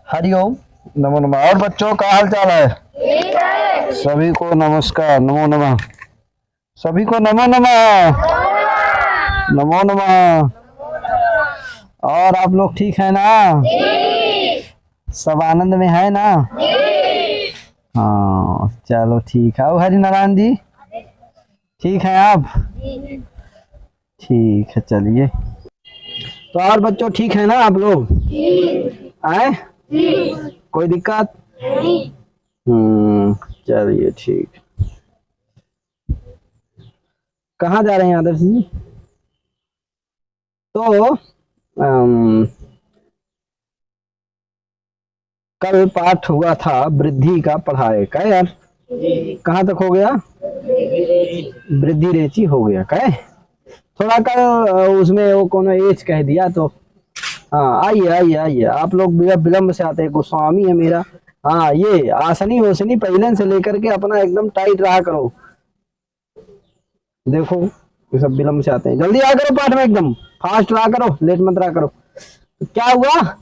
हरिओम। नमो नमः। और बच्चों का हाल चाल है? ठीक है। सभी को नमस्कार, नमो नमः। सभी को नमो नमः, नमो नमः। और आप लोग ठीक है ना? सब आनंद में है ना? हाँ चलो ठीक है। हरि नारायण जी ठीक है आप? ठीक है चलिए। तो और बच्चों ठीक है ना आप लोग? आए कोई दिक्कत? चलिए ठीक। कहाँ जा रहे हैं आदर्श जी? तो कल पाठ हुआ था वृद्धि का, पढ़ाए का यार? कहाँ तक हो गया? वृद्धि रेची हो गया का? थोड़ा कल उसमें वो कौन एज कह दिया तो हाँ। आइए आइए आइए, आप लोग विलम्ब से आते हैं। गोस्वामी है मेरा। हाँ ये आसनी होसनी पहले से लेकर के अपना एकदम टाइट रहा करो। देखो ये सब विलम्ब से आते हैं। जल्दी आ करो पाठ में, एकदम फास्ट रहा करो, लेट मत रहा करो। तो क्या हुआ?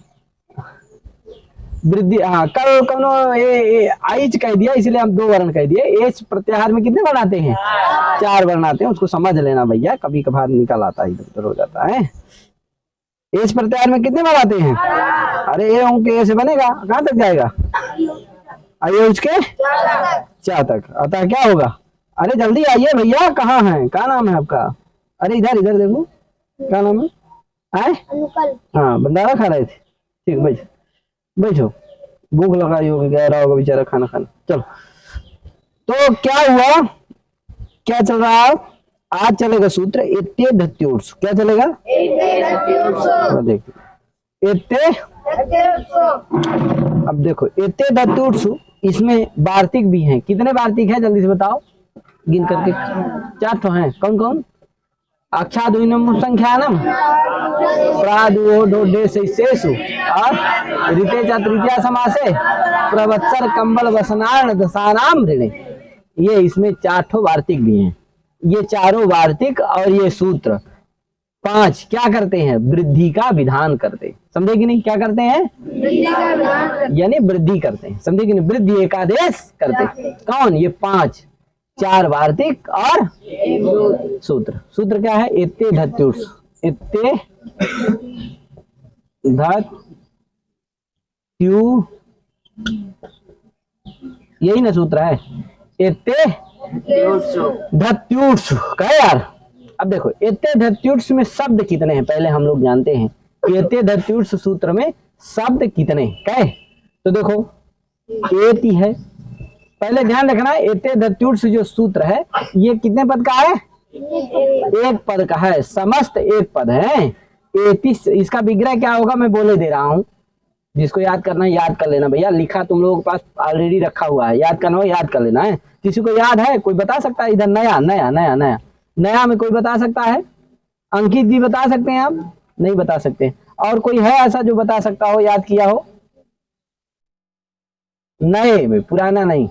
वृद्धि। हाँ कल कौन आइच कह दिया, इसलिए हम 2 वर्ण कह दिए। एच प्रत्याहार में कितने वर्ण आते हैं? 4 वर्ण आते हैं। उसको समझ लेना भैया, कभी कभार निकल आता है, इधर उधर हो जाता है। एच प्रत्याहार में कितने वर्ण आते हैं? अरे ए अंक ए से बनेगा, कहाँ तक जाएगा? आइए उसके 4 तक। अतः क्या होगा? अरे जल्दी आइए भैया, कहाँ हैं? क्या नाम है आपका? अरे इधर इधर देखो, क्या नाम है? आए हाँ भंडारा खा रहे थे। ठीक बैठो बैठो, भूख लगाई होगी, गह रहा होगा बेचारा खाना खाना। चलो तो क्या हुआ, क्या चल रहा है? आज चलेगा सूत्र एत्ते धत्योर्सु। क्या चलेगा? देखिए एत्ते। अब देखो एत्ते धत्योर्सु, इसमें वार्तिक भी हैं। कितने वार्तिक हैं जल्दी से बताओ, गिन करके? 4 तो हैं। कौन कौन? अक्षादुइनम संख्यानम प्रादुदेशेषु और ऋते च तृतीया समासे प्रवत्सर कंबल वसनान दशानाम ऋणे। ये इसमें 4 ठो वार्तिक भी हैं। ये चारों वार्तिक और ये सूत्र 5 क्या करते हैं? वृद्धि का विधान करते हैं। समझे कि नहीं? क्या करते हैं? यानी वृद्धि करते हैं। समझे कि नहीं? वृद्धि एकादेश करते हैं। कौन? ये 5, 4 वार्तिक और सूत्र। सूत्र क्या है? एत्ते धत्युर्स। एत्ते धत्यु, यही ना सूत्र है? एत्ते धत्युर्स का यार। अब देखो एत्ते धत्युर्स में शब्द कितने हैं पहले हम लोग जानते हैं। एत्ते धत्युर्स सूत्र में शब्द कितने हैं? तो देखो एति है, पहले ध्यान रखना। एत्ते धत्युर्स जो सूत्र है ये कितने पद का है? 1 पद का है। समस्त 1 पद है। एति, इसका विग्रह क्या होगा मैं बोले दे रहा हूँ। जिसको याद करना है याद कर लेना भैया, लिखा तुम लोगों के पास ऑलरेडी रखा हुआ है, याद करना हो याद कर लेना है। किसी को याद है? कोई बता सकता है? इधर नया नया नया नया नया में कोई बता सकता है? अंकित जी बता सकते हैं? आप नहीं बता सकते। और कोई है ऐसा जो बता सकता हो, याद किया हो? नए में, पुराना नहीं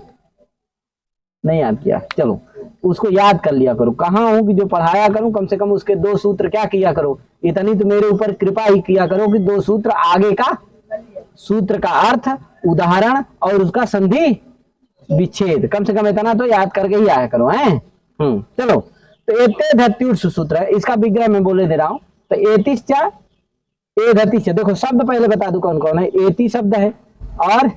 याद किया। चलो उसको याद कर लिया करो। कहाँ हूं कि जो पढ़ाया करूं, कम से कम उसके 2 सूत्र क्या किया करो, इतनी तो मेरे ऊपर कृपा ही किया करो कि 2 सूत्र आगे का सूत्र का अर्थ, उदाहरण और उसका संधि विच्छेद, कम से कम इतना तो याद करके ही आया करो हैं। चलो तो एत्ते धत्युर्स सूत्र है, इसका विग्रह मैं बोले दे रहा हूं। तो एतिश्च ए धतिश्च, देखो शब्द पहले बता दूं कौन कौन है। एति शब्द है और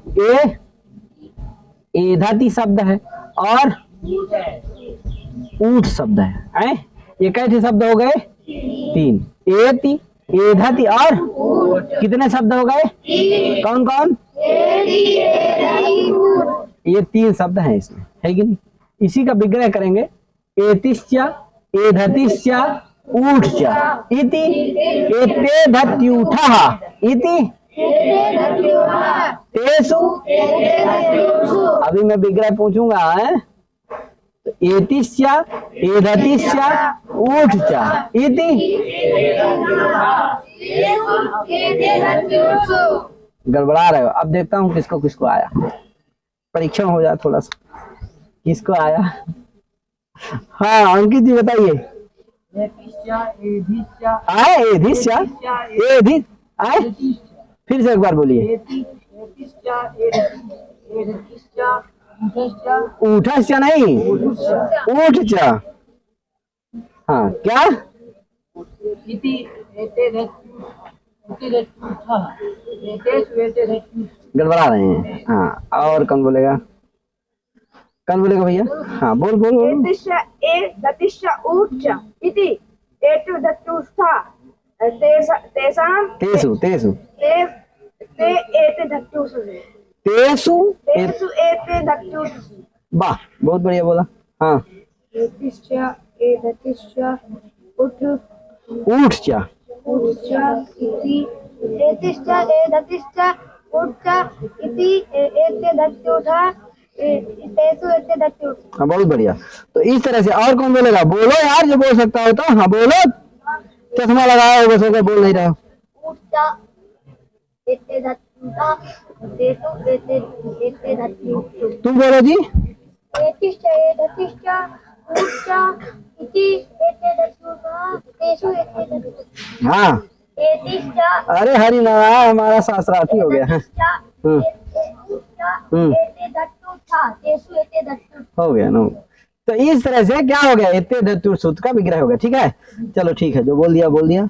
ए धति शब्द है और ऊठ शब्द है। ये कैसे शब्द हो गए? 3। एति, एधति और कितने शब्द हो गए? कौन कौन? ये 3 शब्द हैं इसमें, है कि नहीं? इसी का विग्रह करेंगे। एतिश्च एधतिश्च ऊठश्च इति एते धत्यूठः इति तेषु। अभी मैं विग्रह पूछूंगा है। एतिश्च एधतिश्च ऊठश्च इति। गड़बड़ा रहे हो। अब देखता हूँ किसको किसको आया, परीक्षण हो जाए थोड़ा सा, किसको आया। हाँ अंकित जी बताइए। आए एधिश्च, एधि आए, फिर से एक बार बोलिए। ऊठश्च नहीं, ऊठच। हाँ क्या, गड़बड़ा रहे हैं। हाँ और कौन बोलेगा, कौन बोलेगा भैया? हाँ बोल बोल बोल। तेसु तेसु तेसु, वाह बहुत बढ़िया बोला। हाँ ऊठच, हाँ बहुत बढ़िया। तो इस तरह से और कौन बोलेगा, बोलो यार जो बोल सकता हो तो। हाँ बोलो, चश्मा लगाया हो बस, बोल नहीं रहा हो। तुम बोलो जी। हाँ अरे हरि नारायण, हमारा शास्त्रार्थी हो गया है। हो गया ना। तो इस तरह से क्या हो गया, एते धतुर सूत्र का विग्रह हो गया। ठीक है, चलो ठीक है, जो बोल दिया बोल दिया।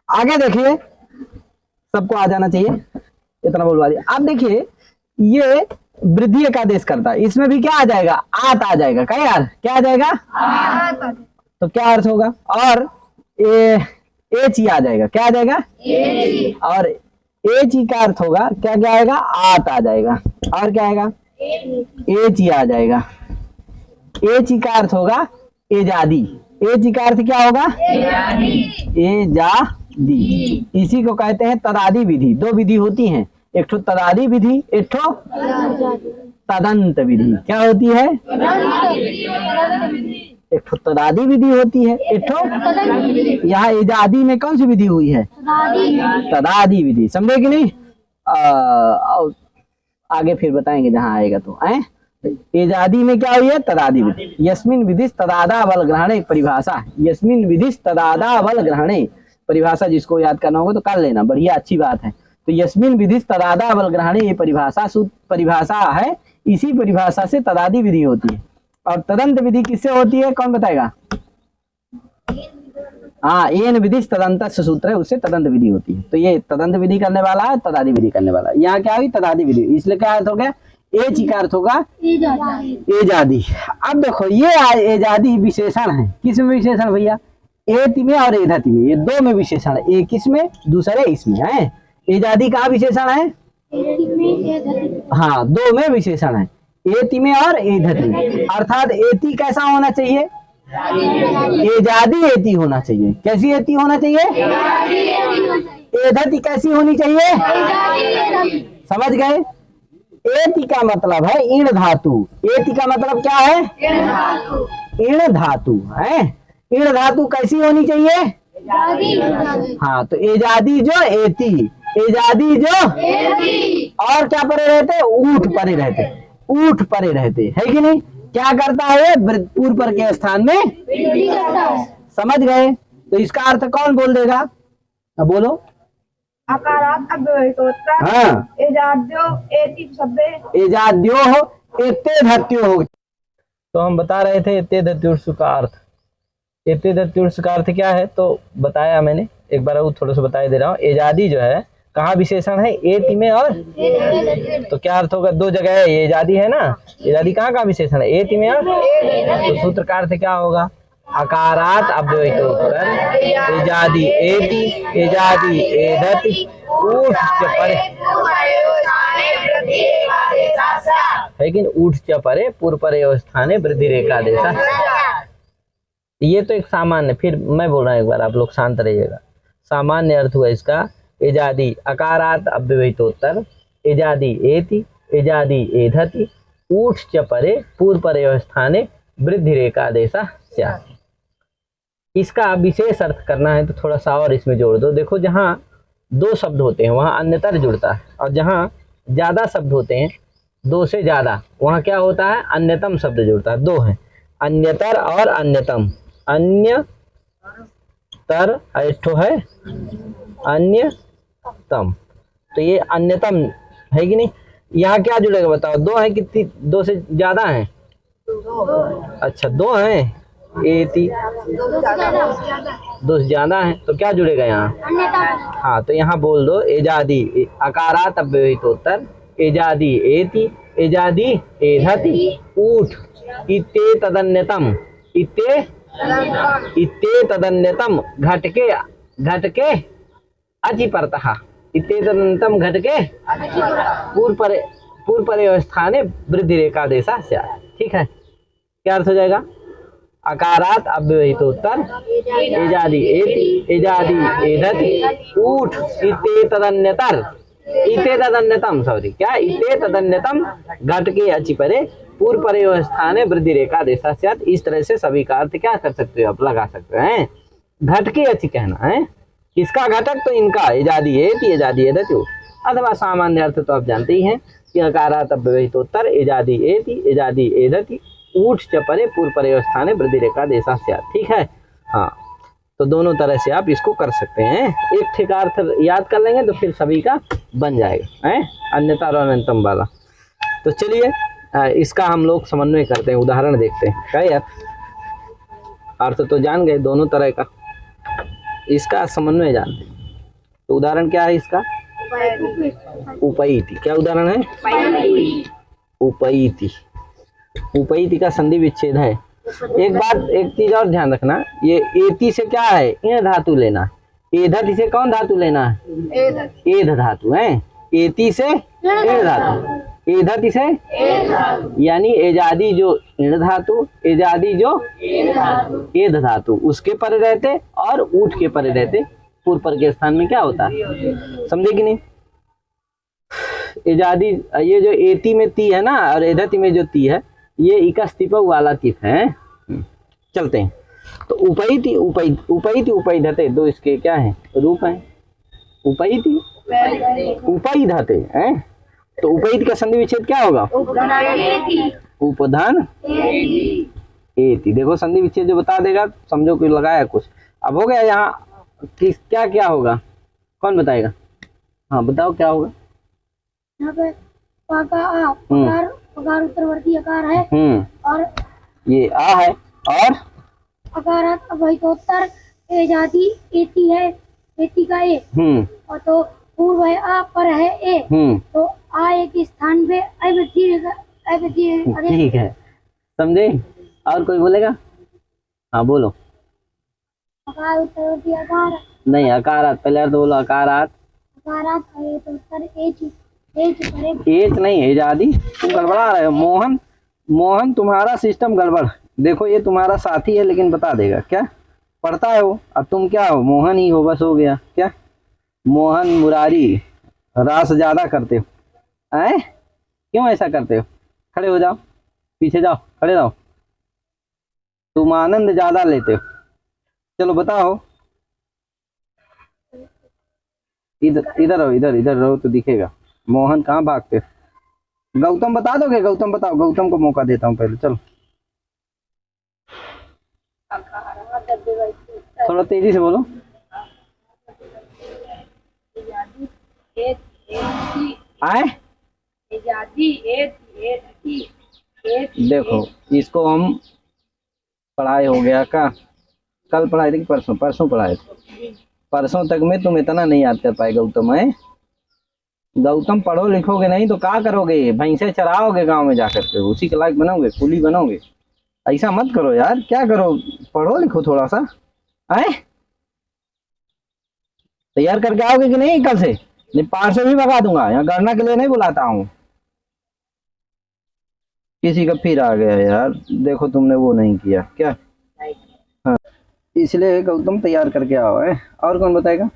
आगे देखिए, सबको आ जाना चाहिए, इतना बोलवा दिया। अब देखिए ये वृद्धि का आदेश करता है, इसमें भी क्या आ जाएगा, आत आ जाएगा। क्या यार, क्या आ जाएगा, तो क्या अर्थ होगा, और एच ही आ जाएगा। क्या आ जाएगा, और एच ही का अर्थ होगा क्या, क्या आएगा, आत आ जाएगा। और क्या आएगा, एच ही आ जाएगा। एच ही का अर्थ होगा एजादी। एच ही का अर्थ क्या होगा, एजादी। इसी को कहते हैं तदादी विधि। दो विधि होती हैं, एक ठो तदादी विधि, एक ठो तदंत विधि। क्या होती है, एक ठो तदादी विधि होती है, एक ठो यहाँ एजादी में कौन सी विधि हुई है, तदादी विधि। समझे कि नहीं? आगे फिर बताएंगे जहां आएगा तो। एजादी में क्या हुई है, तदादी विधि। यस्मिन विधिस तदादा बल ग्रहणे परिभाषा। यस्मिन विधिस तदादा बल ग्रहणे परिभाषा, जिसको याद करना होगा तो कर लेना, बढ़िया अच्छी बात है। तो यस्मिन विधिस तदादा बल ग्रहणे, ये परिभाषा है, इसी परिभाषा से तदादी विधि होती है। और तदंत विधि किससे होती है, कौन बताएगा? हाँ, एन विधि तदंत सूत्र है, उससे तदंत विधि होती है। तो ये तदंत विधि करने वाला है, तदादी विधि करने वाला है। यहाँ क्या हुई, तदादी विधि, इसलिए क्या अर्थ हो गया, एच का अर्थ होगा एजादी। अब देखो ये एजादी विशेषण है, किस में विशेषण भैया, एति में और एधति में, ये दो में विशेषण है। एक इसमें, दूसरे इसमें है। एजादी का विशेषण है, हाँ दो में विशेषण है, एति में और एधति में। अर्थात एति कैसा होना चाहिए, एजादी एति होना चाहिए। कैसी एति होना चाहिए, एधति कैसी होनी चाहिए, समझ गए? एति का मतलब है ईण धातु। एति का मतलब क्या है, ईण धातु है। ईण धातु कैसी होनी चाहिए, हाँ तो एजादी जो एति, एजादी जो और क्या परे रहते, ऊठ परे रहते, ऊठ परे रहते, है कि नहीं? क्या करता है, पूर्व पर के स्थान में, समझ गए? तो इसका अर्थ कौन बोल देगा, अब बोलो। अकारात अव्यवहितोत्तर, हाँ एजाद्यो एति शब्दे, एजाद्यो हो एते धत्यो हो। तो हम बता रहे थे एते धत्युर्ष का अर्थ। एते धत्युर्ष का अर्थ क्या है तो बताया मैंने, एक बार वो थोड़ा सा बता दे रहा हूँ। एजादी जो है कहाँ विशेषण है, एति में और, तो क्या अर्थ होगा, दो जगह है, ये एजादी है ना, एजादी कहाँ का विशेषण है, एति में और। तो सूत्र का अर्थ क्या होगा, अकारात अव्यवहितोत्तर एजादी एति, एजादी एधति, ऊठ च परे, लेकिन ऊठ च परे पूर्व परे स्थाने वृद्धि रेखा देशा। ये तो एक सामान्य, फिर मैं बोल रहा हूँ एक बार, आप लोग शांत रहिएगा। सामान्य अर्थ हुआ इसका, एजादी अकारात अव्यवहितोत्तर एजादी एति, एजादी एधति, ऊठ च परे पूर्व परे स्थाने वृद्धि रेखा देशा। इसका विशेष अर्थ करना है तो थोड़ा सा और इसमें जोड़ दो। देखो जहाँ दो शब्द होते हैं वहाँ अन्यतर जुड़ता है, और जहाँ ज्यादा शब्द होते हैं, दो से ज्यादा, वहाँ क्या होता है, अन्यतम शब्द जुड़ता है। दो है, अन्यतर और अन्यतम। अन्यतर एक ठो है अन्यतम, तो ये अन्यतम है कि नहीं? यहाँ क्या जुड़ेगा बताओ? दो है कितनी? दो से ज्यादा है? अच्छा दो है, एति दो से ज्यादा है तो क्या जुड़ेगा यहाँ? हाँ तो यहाँ बोल दो एजादी, अकारात अव्यवहितोत्तर, एजादी एति, एजादी एधति, ऊठ, इत्ते तदन्यतम, इत्ते तदन्यतम, घटके अचि परतः, इत्ते तदन्यतम घटके पूर्व पर्यवस्थाने वृद्धि रेखा देशा स्यात्। ठीक है, क्या अर्थ हो जाएगा? अकारात अव्यवहितोत्तर, एजादी एति, एजादी एधति, ऊठ, इत्ते तदन्यतर, इत्ते तदन्यतम, सॉरी क्या, इत्ते तदन्यतम घटके अचि परे पूर्व पर्यवस्थाने वृद्धि रेखा देशा स्यात्। इस तरह से सभी का अर्थ क्या कर सकते हो आप? लगा सकते हैं। घटके अचि कहना है, किसका घटक? तो इनका, एजादी एति, एजादी एधति। अथवा सामान्य अर्थ तो आप जानते ही हैं कि अकारात अव्यवहितोत्तर, एजादी एति, एजादी एधति, ऊठ च परे पूर्व पर्यवस्थाने वृद्धि रेखा देशा स्यात्। ठीक है, हाँ तो दोनों तरह से आप इसको कर सकते हैं। एक ठेका अर्थ याद कर लेंगे तो फिर सभी का बन जाएगा, है अन्यथा और अनंतम वाला। तो चलिए इसका हम लोग समन्वय करते हैं, उदाहरण देखते हैं। क्या यार, अर्थ तो जान गए दोनों तरह का, इसका समन्वय जानते हैं। तो उदाहरण क्या है इसका? उपैति। क्या उदाहरण है? उपैति। उपैति का संधि विच्छेद है। एक बात, एक चीज और ध्यान रखना, ये एति से क्या है? इन धातु लेना है। एधति से कौन धातु लेना है? एध धातु है। एति से इन धातु, एधति से यानी एजादी जो इन धातु, एजादी जो एध धातु, उसके परे रहते और ऊठ के परे रहते पूर्व पर के स्थान में क्या होता है? समझे कि नहीं? एजादी, ये जो एति में ती है ना और एधति में जो ती है, ये इकस तिपक वाला तिप है। चलते हैं। तो उपैति, उपैति उपैधते, दो इसके क्या है? रूप है। उपैति उपैधते हैं। तो उपैति का संधि विच्छेद क्या होगा? उपधान एति। देखो संधि विच्छेद जो बता देगा समझो कि लगाया कुछ। अब हो गया यहाँ किस क्या क्या होगा? कौन बताएगा? हाँ बताओ क्या होगा? यहाँ पे पकार उत्तरवर्ती आकार है और ये आ है और अकारात अव्यवहितोत्तर, एजादी एति है, एति का ए, और तो पूर्व है आ, पर है ए, तो आ ए के स्थान पे ठीक है, समझे? और कोई बोलेगा? हाँ बोलो। अकार उत्तरवर्ती आकार नहीं, अकारात पहले अर्थ बोलो। अकारात अव्यवहितोत्तर एच नहीं, एजादी। तुम गड़बड़ा रहे हो मोहन। मोहन तुम्हारा सिस्टम गड़बड़। देखो ये तुम्हारा साथी है लेकिन बता देगा क्या पढ़ता है वो। अब तुम क्या हो? मोहन ही हो, बस हो गया। क्या मोहन मुरारी रास ज्यादा करते हो? हैं? क्यों ऐसा करते हो? खड़े हो जाओ, पीछे जाओ, खड़े रहो। तुम आनंद ज्यादा लेते हो। चलो बताओ। इधर रहो, इधर रहो तो दिखेगा। मोहन कहाँ भागते हो? गौतम बता दोगे? गौतम बताओ, गौतम को मौका देता हूँ पहले। चलो थोड़ा तेजी से बोलो। आए देखो इसको हम पढ़ाए हो गया का? कल पढ़ाए थे कि परसों पढ़ाए थे। परसों तक में तुम इतना नहीं याद कर पाए गौतम है। गौतम पढ़ो लिखोगे नहीं तो क्या करोगे? भैंसे चराओगे गांव में जाकर के, उसी के लायक बनोगे, कुली बनोगे। ऐसा मत करो यार। क्या करो? पढ़ो लिखो थोड़ा सा। आए तैयार करके आओगे कि नहीं कल से? नहीं 500 भी भगा दूंगा। यहाँ गणना के लिए नहीं बुलाता हूँ। किसी का फिर आ गया यार। देखो तुमने वो नहीं किया क्या? हाँ इसलिए गौतम तैयार करके आओ है। और कौन बताएगा?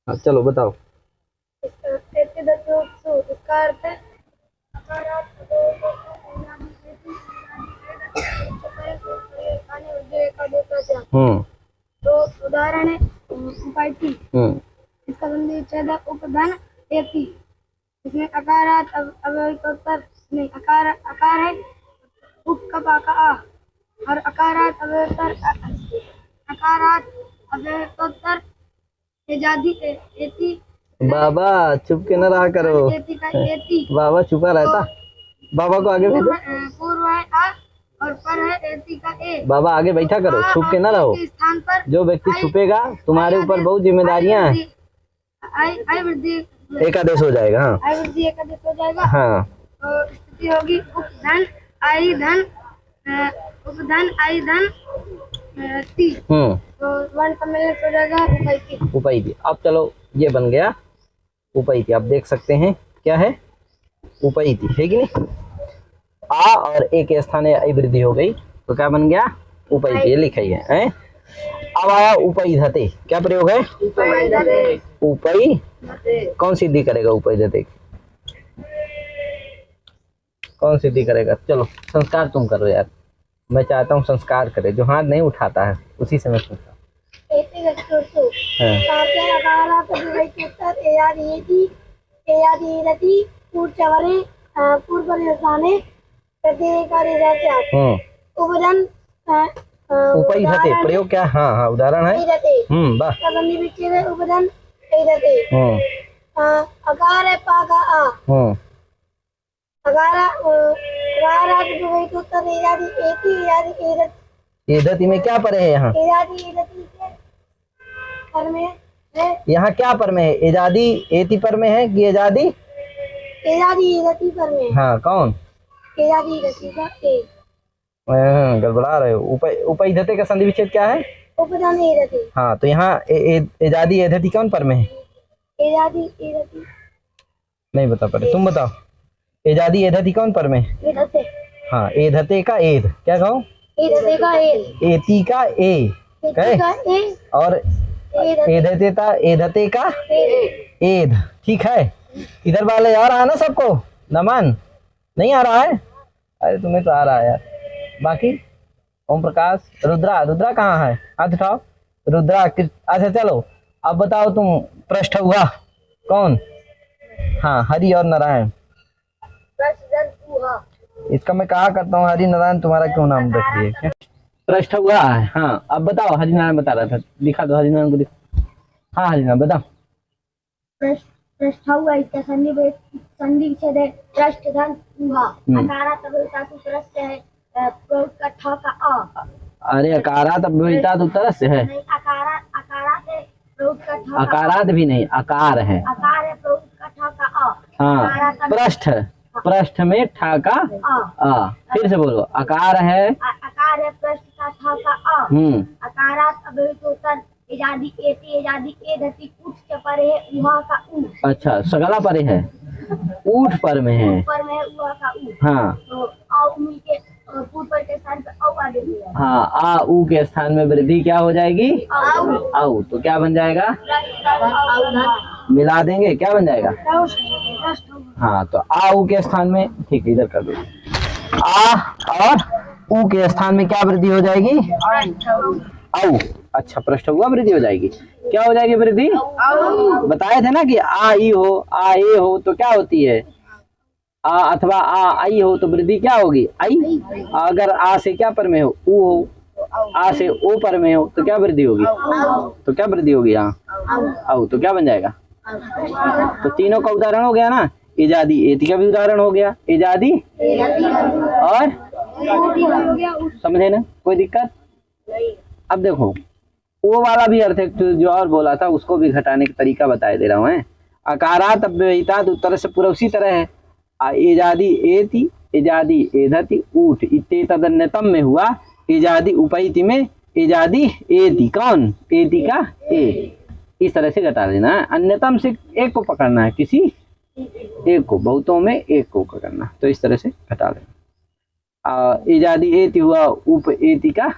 हाँ चलो बताओ। इसका अर्थ है तो उदाहरण है उपैति। इसका संधि विच्छेद उपधान एति। इसमें अकारात अव्यवहितोत्तर नहीं, अकार है उप का पा का आ, और अकारात अव्यवहितोत्तर एजादी एति बाबा चुप के न रहा करो, एति का एति। बाबा छुपा रहता। बाबा को आगे भेजो, पूर्व है आ और पर है एति का ए। बाबा आगे बैठा करो, छुप के न रहो। के स्थान पर जो व्यक्ति छुपेगा तुम्हारे ऊपर बहुत जिम्मेदारियां हैं। आई वृद्धि एकादेश हो जाएगा। हाँ आई वृद्धि एकादेश हो जाएगा। हाँ तो स्थिति होगी उपधन आई धन उपधन आई धन ती। तो वर्ण सम्मेलन हो जाएगा उपैति। उपैति। अब चलो ये बन गया उपैति। आप देख सकते हैं क्या है उपैति, है कि नहीं। आ और ए के स्थान आई वृद्धि हो गई तो क्या बन गया उपैति, ये लिखा ही है। अब आया उपैधते, क्या प्रयोग है उपै, कौन सिद्धि करेगा उपैधते, कौन सिद्धि करेगा। चलो संस्कार तुम करो यार, मैं चाहता हूँ संस्कार करे। जो हाथ नहीं उठाता है उसी से मैं पूछता हूँ। उपैधते प्रयोग क्या। हाँ हाँ उदाहरण है। वाह। अकार है पागा आ अगारा अगारा तो उत्तर एजादी एति एजादी एरत एधति में क्या पर है यहाँ, एजादी एरति के पर में है। यहाँ क्या पर में है, एजादी एति पर में है कि एजादी एजादी एरति पर में। हाँ कौन एजादी एरति का ए। गड़बड़ा रहे हो। उपैधते का संधि विच्छेद क्या है उपधन एरति। हाँ तो यहाँ एजादी एधति कौन पर में है, एजादी एरति नहीं बता पा रहे, तुम बताओ। एजादी एधति कौन पर में, एधते। हाँ एधते का एध क्या कहो, एधते का ए। एति का ए कहे का ए और एधते का एध। ठीक है। इधर वाले आ रहा है ना सबको, नमन नहीं आ रहा है, अरे तुम्हें तो आ रहा है यार। बाकी ओम प्रकाश, रुद्रा, रुद्रा कहाँ है, हाथ उठाओ। रुद्रा अच्छा चलो अब बताओ तुम, पृष्ठ हुआ कौन, हाँ हरि और नारायण। इसका मैं कहा करता हूँ हरि नारायण, तुम्हारा क्यों नाम रख दिए क्या। पृष्ठ हुआ है। हाँ अब बताओ, हरि नारायण बता रहा था, दिखा दो हरि नारायण को, दिखा। हाँ हरि नारायण बताओ। पृष्ठ हुआ इसका संधि विच्छेद है पृष्ठ धन हुआ। अकारा तब धातु तरस है प्रयोग का ठ का अ। अरे अकारात अव्ययितात् उत्तरस्य से है, अकारात है प्रयोग का ठ। अकारात भी नहीं अकार है, अकार है प्रयोग का ठ का अ। हाँ पृष्ठ, पृष्ठ में ठा का आ। फिर से बोलो, अकार है अकार है पृष्ठ का ठ का अ। अकारात अव्ययितोत्तर एजादी एति एजादी एधति उठ के परे है उहा का उ। अच्छा सगला परे है, ऊठ पर में है, ऊपर में है उहा का उ। हाँ तो आ मिल के पूर्व पर के स्थान पे औ आ जाएगा। हाँ आ उ के स्थान में वृद्धि क्या हो जाएगी औ। औ, तो क्या बन जाएगा, मिला देंगे क्या बन जाएगा। हाँ तो आ उ के स्थान में, ठीक है इधर कर दो, आ और उ के स्थान में क्या वृद्धि हो जाएगी औ। अच्छा पृष्ठ हुआ वृद्धि हो जाएगी, क्या हो जाएगी वृद्धि, बताए थे ना कि आ ई हो आ ए हो तो क्या होती है आ, अथवा आ आई हो तो वृद्धि क्या होगी आई। अगर आ से क्या पर में हो उ हो, आ से ओ पर में हो तो क्या वृद्धि होगी, तो क्या वृद्धि होगी यहाँ औ, तो क्या बन जाएगा। तो तीनों का उदाहरण हो गया ना, एजादी एति का भी उदाहरण हो गया, एजादी और समझे ना, कोई दिक्कत। अब देखो वो वाला भी अर्थ जो और बोला था उसको भी घटाने का तरीका बताए दे रहा हूँ। अकारात अव्ययितात् उत्तर से पूरा उसी तरह है। एजादी एति एजादी एधति ऊठ इत्ते तदन्यतम में हुआ, एजादी उपैति में एजादी एति कौन, एति का ए। इस तरह से घटा देना है, अन्यतम से एक को पकड़ना है, किसी एक को, बहुतों में एक को पकड़ना, तो इस तरह से घटा देना। एजादी एति हुआ उप एति का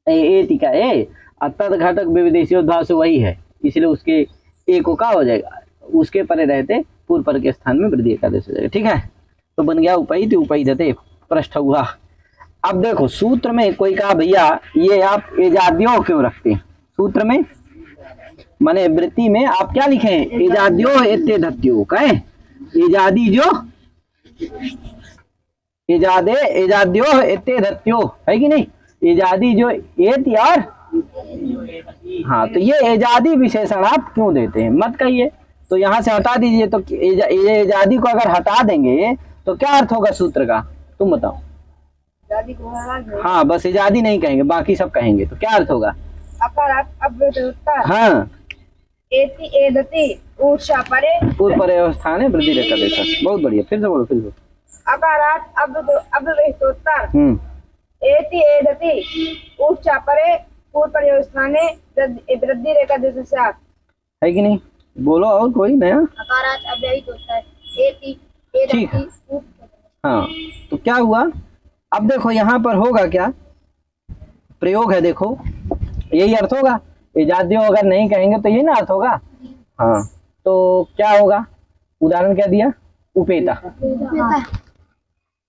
एति का ए, तद घटक विदेशियोद्भाव से वही है, इसलिए उसके ए को क्या हो जाएगा, उसके परे रहते पूर्व पर के स्थान में वृद्धि एकादेश हो जाएगा। ठीक है, तो बन गया उपैति उपैधते पृष्ठ हुआ। अब देखो सूत्र में कोई कहा भैया ये आप एजाद्यो क्यों रखते हैं, सूत्र में माने वृत्ति में आप क्या लिखे हैं, एजाद्यो एते धत्यो, कहे एजादी जो एजादे एजाद्यो एते धत्यो है कि नहीं, एजादी जो एति और हाँ, तो ये एजादी विशेषण आप क्यों देते हैं, मत कहिए, तो यहाँ से हटा दीजिए, तो एजादी को अगर हटा देंगे तो क्या अर्थ होगा सूत्र का, तुम बताओ। आजादी को हरा दे। हाँ, बस एजादी नहीं कहेंगे, बाकी सब कहेंगे, तो क्या अर्थ होगा। अकारात अव्ययोत्तर हाँ, एति एदति ऊर्जा परे पूर्व पर्यवस्थान है वृद्धि रेखा देखा, बहुत बढ़िया, फिर से बोलो, फिर से। अकारात अव्ययोत्तर हम्म, एति एदति ऊर्जा परे पूर्व पर्यवस्थाने वृद्धि रेखा दृश्य। है कि नहीं, बोलो और कोई नया। अकारात अव्ययोत्तर एति ठीक है। एदति हाँ, तो क्या हुआ, अब देखो यहाँ पर होगा क्या, प्रयोग है, देखो यही अर्थ होगा। एजादियों अगर नहीं कहेंगे तो यही ना अर्थ होगा। हाँ, तो क्या होगा, उदाहरण क्या दिया, उपेता,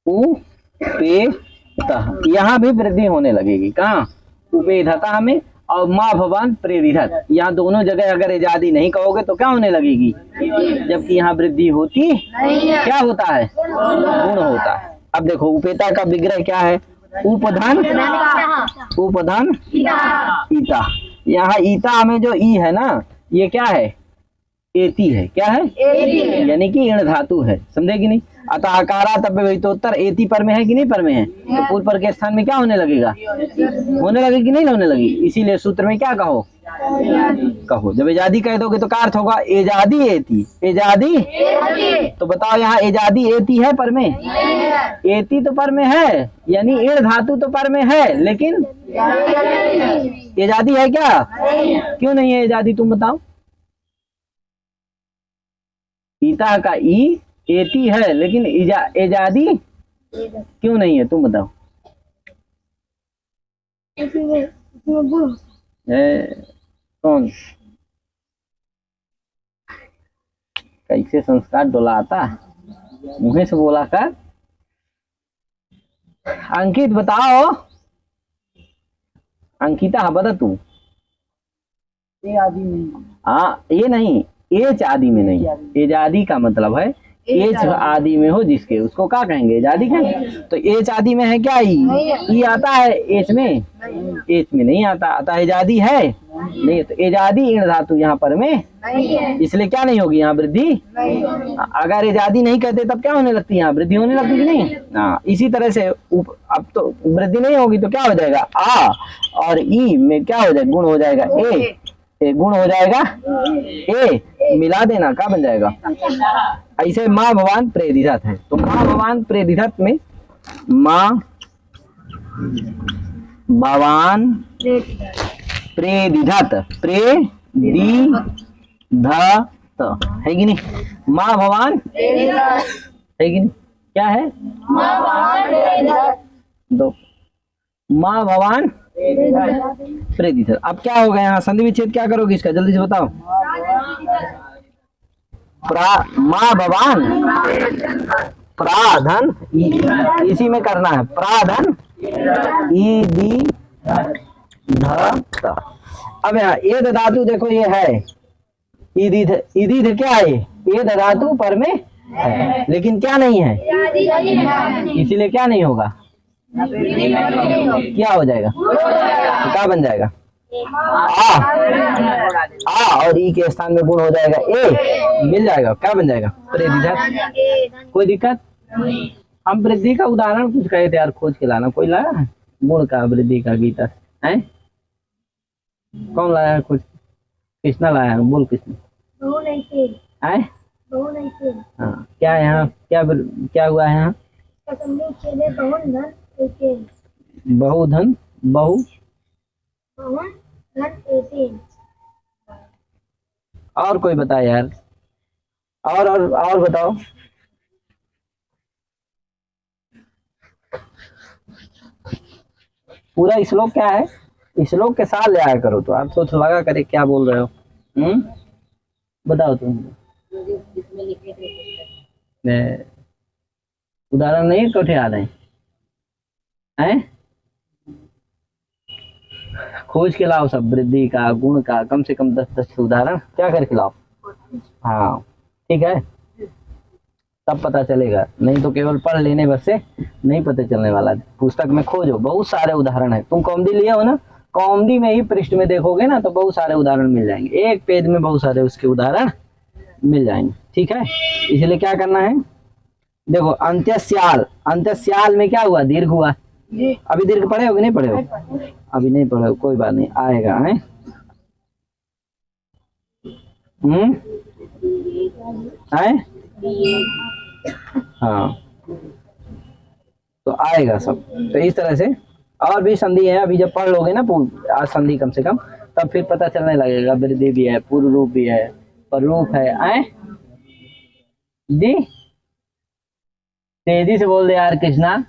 उपेता, यहाँ भी वृद्धि होने लगेगी, कहाँ, उपेधता में, और माँ भवान प्रेरित, यहाँ दोनों जगह अगर एजादी नहीं कहोगे तो क्या होने लगेगी, जबकि यहाँ वृद्धि होती क्या होता है, गुण होता है। अब देखो उपेता का विग्रह क्या है, उपधन, उपधन ईता, यहाँ ईता में जो ई है ना, ये क्या है, एति है, क्या है, यानी कि ईण धातु है, समझे कि नहीं। अतः आकारात अव्ययोत्तर एति पर में है कि नहीं पर में है, तो पूर्व पर के स्थान में क्या होने लगेगा, होने लगे कि नहीं होने लगी, इसीलिए सूत्र में क्या कहो, कहो। जब एजादी कह दोगे तो क्या अर्थ होगा, एजादी एति, एजादी, तो बताओ यहाँ एजादी एति है पर में, एति तो पर में है, यानी ईण धातु तो पर में है, लेकिन एजादी है क्या, क्यों नहीं है एजादी, तुम बताओ। ईता का ई एति है, लेकिन एजादी क्यों नहीं है, तुम बताओ। इसमें गुण कौन कैसे संस्कार डोलाता, मुँह से बोला कर। अंकित बताओ, अंकिता, हाँ बता तू। हाँ, ये नहीं, एच आदि में नहीं, एजादी का मतलब है एच आदि में हो जिसके, उसको क्या कहेंगे, एजादी कहेंगे। तो एच आदि में है क्या, ई आता है एच में, एच में नहीं आता, अतः एजादी है नहीं, तो एजादी ईण धातु यहाँ पर में, इसलिए क्या नहीं होगी यहाँ वृद्धि। अगर एजादी नहीं कहते तब क्या होने लगती है, यहाँ वृद्धि होने लगती कि नहीं। हाँ, इसी तरह से अब तो वृद्धि नहीं होगी तो क्या हो जाएगा, आ और ई में क्या हो जाएगा, गुण हो जाएगा, ए गुण हो जाएगा, ए मिला देना क्या बन जाएगा। ऐसे माँ भवान प्रेरित है, तो माँ भवान प्रेरित में माँ भवान प्रेरित, प्रेरित है कि नहीं, माँ भवान है कि नहीं, क्या है, दो माँ भवान प्रेरित। अब क्या होगा यहाँ संधि विच्छेद क्या करोगे इसका, जल्दी से बताओ। माँ भवान प्राधन, इसी में करना है, प्राधन ई दी ध। अब यहाँ ए धातु देखो ये है, ईदिध क्या है, ये धातु पर में है, लेकिन क्या नहीं है, इसीलिए क्या नहीं होगा, क्या हो जाएगा, तो क्या बन जाएगा, आ और ई के स्थान में गुण हो जाएगा, ए मिल जाएगा, क्या बन जाएगा, प्रेरित। कोई दिक्कत, हम वृद्धि का उदाहरण कुछ कहे थे यार, खोज के लाना, कोई लाया है गुण का वृद्धि का, गीता है, कौन लाया है, कुछ कृष्णा लाया है, बोल कृष्ण है। हाँ, क्या है यहाँ, क्या हुआ है यहाँ, बहुधन, और कोई बताए यार, और बताओ। पूरा श्लोक क्या है, श्लोक के साथ ले आया करो, तो आप सोच लगा करे क्या बोल रहे हो, बताओ तुम। उदाहरण नहीं कठे आ रहे हैं, खोज के लाओ सब, वृद्धि का, गुण का, कम से कम 10 उदाहरण क्या करके लाओ। हाँ ठीक है, तब पता चलेगा, नहीं तो केवल पढ़ लेने बस से नहीं पता चलने वाला। पुस्तक में खोजो, बहुत सारे उदाहरण है। तुम कौमुदी लिए हो ना, कौमुदी में ही पृष्ठ में देखोगे ना तो बहुत सारे उदाहरण मिल जाएंगे, एक पेज में बहुत सारे उसके उदाहरण मिल जाएंगे। ठीक है, इसलिए क्या करना है, देखो अंत्यस्याल में क्या हुआ, दीर्घ हुआ। अभी दीर्घ पढ़े हो कि नहीं पढ़े हो? अभी नहीं पढ़े हो, कोई बात नहीं, आएगा है। है हाँ, तो आएगा सब। तो इस तरह से और भी संधि है, अभी जब पढ़ लोगे ना आज संधि कम से कम, तब फिर पता चलने लगेगा। वृद्धि भी है, पूर्व रूप भी है, पररूप है। आए जी, तेजी से बोल दे यार कृष्णा।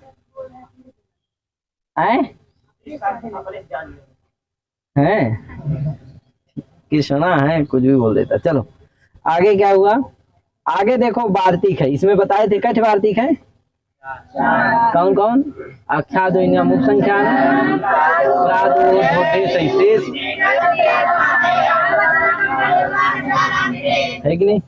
आए हैं कृष्णा है, कुछ भी बोल देता। चलो आगे क्या हुआ, आगे देखो वार्तिक है, इसमें बताए थे कठ वार्तिक है कौन कौन, अक्षा द्विन्या मुख संख्या है कि नहीं।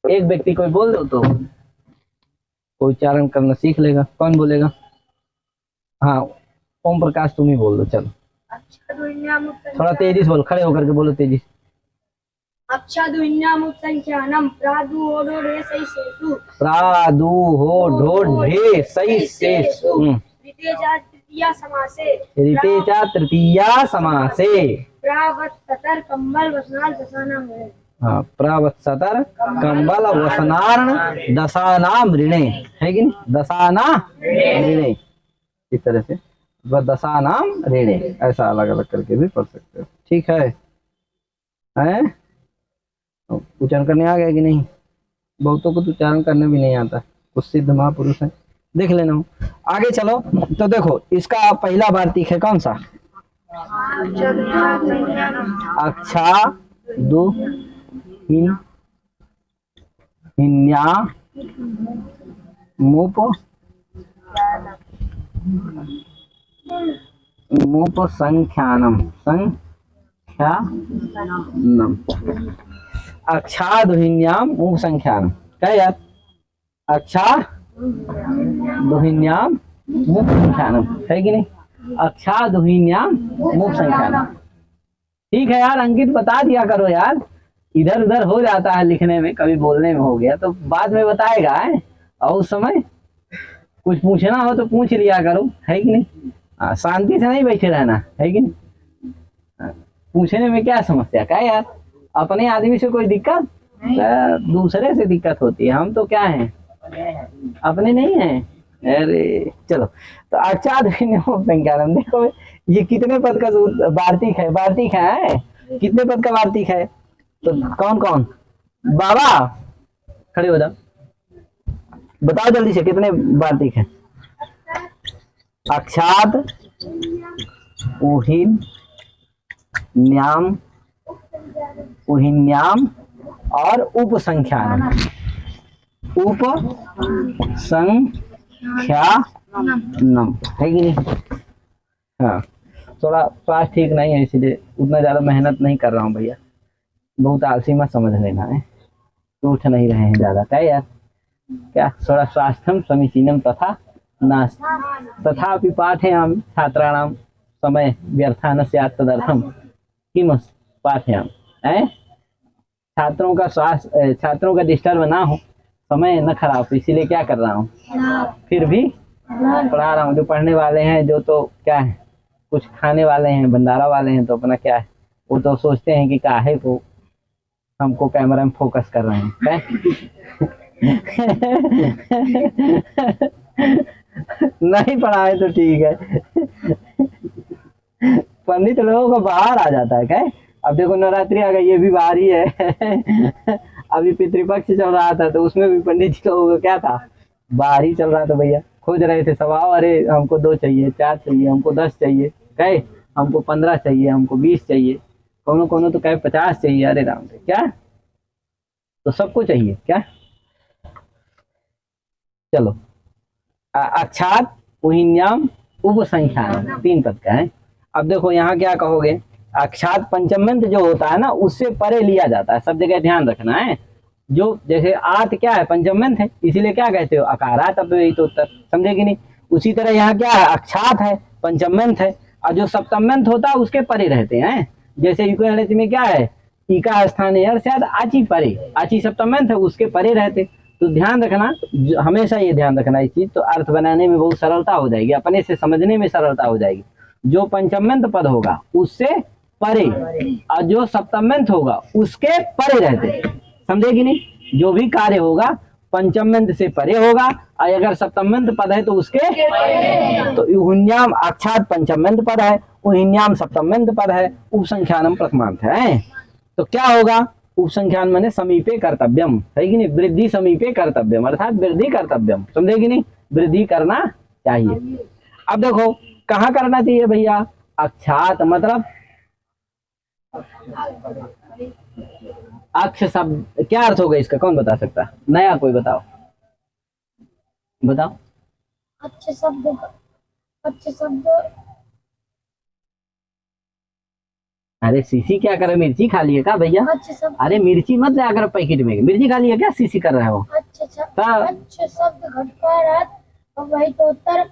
एक व्यक्ति कोई बोल दो तो कोई उच्चारण करना सीख लेगा। कौन बोलेगा? हाँ ओम प्रकाश तुम ही बोल दो। चलो थोड़ा तेजी से बोलो, खड़े होकर के बोलो तेजी से। ऋतेचा तृतीया समासे प्रवत्सतर कंबल वसनार्ण दशानाम ऋणे, है कि नहीं, दशाना ऋणे, इस तरह से दशानाम ऋणे, ऐसा अलग अलग करके भी पढ़ सकते हो। ठीक है, उच्चारण करने आ गया कि नहीं? बहुतों को तो उच्चारण करने भी नहीं आता, कुछ सिद्ध महापुरुष है, देख लेना हो। आगे चलो तो देखो इसका पहला वार्तिक है कौन सा, अक्षा दु हिन्या मुप संख्यानम अक्षादुहिन्याम मुप संख्यानम, क्या यार, अक्षादुहिन्याम मुप संख्यानम, है कि नहीं, अक्षादुहिन्याम मुप संख्यानम। ठीक है यार, अंकित बता दिया करो यार, इधर उधर हो जाता है लिखने में, कभी बोलने में हो गया तो बाद में बताएगा है, और उस समय कुछ पूछना हो तो पूछ लिया करो, है कि नहीं। शांति से नहीं बैठे रहना, है कि नहीं। पूछने में क्या समस्या, क्या यार, अपने आदमी से कोई दिक्कत, दूसरे से दिक्कत होती है, हम तो क्या हैं, अपने नहीं हैं। अरे चलो, तो अक्षादुहिन्याम, देखो ये कितने पद का वार्तिक है, कितने पद का वार्तिक है, तो कौन कौन, बाबा खड़े हो जाओ, बताओ जल्दी से कितने वार्तिक है। अक्षाद उहिन्याम और उपसंख्यानम, है कि नहीं। हाँ थोड़ा स्वास्थ्य ठीक नहीं है, इसलिए उतना ज्यादा मेहनत नहीं कर रहा हूँ भैया, बहुत आलसी मत समझ लेना है, उठ नहीं रहे हैं ज्यादा, क्या यार, क्या थोड़ा स्वास्थ्यम समीचीनम तथा तथापि पाठयामि छात्राणाम समय व्यर्था न स्यात् तदर्थम किम पाठयामि, छात्रों का स्वास्थ्य, छात्रों का डिस्टर्ब ना हो, समय न खराब, इसीलिए क्या कर रहा हूँ, फिर भी पढ़ा रहा हूँ। जो पढ़ने वाले हैं, जो तो क्या है, कुछ खाने वाले हैं, भंडारा वाले हैं, तो अपना क्या है, वो तो सोचते हैं कि काहे को हमको कैमरा में फोकस कर रहे हैं। नहीं पढ़ाए तो ठीक है, पंडित लोगों को बाहर आ जाता है क्या। अब देखो नवरात्रि आ गई, ये भी बाहर ही है। अभी पितृपक्ष चल रहा था, तो उसमें भी पंडित जी लोगों को क्या था, बाहर ही चल रहा था भैया, खोज रहे थे स्वभाव, अरे हमको 2 चाहिए, 4 चाहिए, हमको 10 चाहिए, कहे हमको 15 चाहिए, हमको 20 चाहिए, कोनो तो कहे 50 चाहिए। अरे राम रे, क्या तो सबको चाहिए क्या। चलो अक्षात उहिन्याम उपसंख्यानम 3 पद का है। अब देखो यहाँ क्या कहोगे, अक्षात पंचम्यंत जो होता है ना, उससे परे लिया जाता है, सब जगह ध्यान रखना है। जो जैसे आत क्या है, पंचम्यंत है, इसीलिए क्या कहते हो, अकारात अव्ययितोत्तर, समझे कि नहीं। उसी तरह यहाँ क्या है, अक्षात है, पंचम्यंत है, और जो सप्तम्यंत होता है उसके परे रहते हैं। जैसे युगल में क्या है, ई का स्थान है शायद आची परे, आची सप्तम्यंत है उसके परे रहते। तो ध्यान रखना, हमेशा ये ध्यान रखना इस चीज, तो अर्थ बनाने में बहुत सरलता हो जाएगी, अपने से समझने में सरलता हो जाएगी। जो पंचम्यंत पद होगा उससे परे और जो सप्तम्यंत होगा उसके परे रहते, समझेगी नहीं? जो भी कार्य होगा पंचम्यंत से परे होगा, और अगर सप्तम्यंत पद है तो उसके, तो युहुन्याम अक्षात पंचम्यंत पद है, उहिन्याम सप्तम्यंत पद है, उपसंख्यानम प्रथमांत है। तो क्या होगा? उपसंख्यान माने समीपे कर्तव्यम, है कि नहीं? वृद्धि समीपे कर्तव्यम, अर्थात वृद्धि कर्तव्यम, समझेगी नहीं? वृद्धि करना चाहिए। अब देखो कहाँ करना चाहिए भैया? अक्षात मतलब अक्ष शब्द क्या अर्थ होगा इसका, कौन बता सकता? नया कोई बताओ, बताओ। अच्छे शब्द अरे सीसी क्या करे, मिर्ची खा लिए क्या भैया? अच्छे शब्द, अरे मिर्ची मत ले अगर पैकेट में, मिर्ची खा लिए क्या सीसी कर रहे हो? अच्छे शब्द घटकारात वही तो उत्तर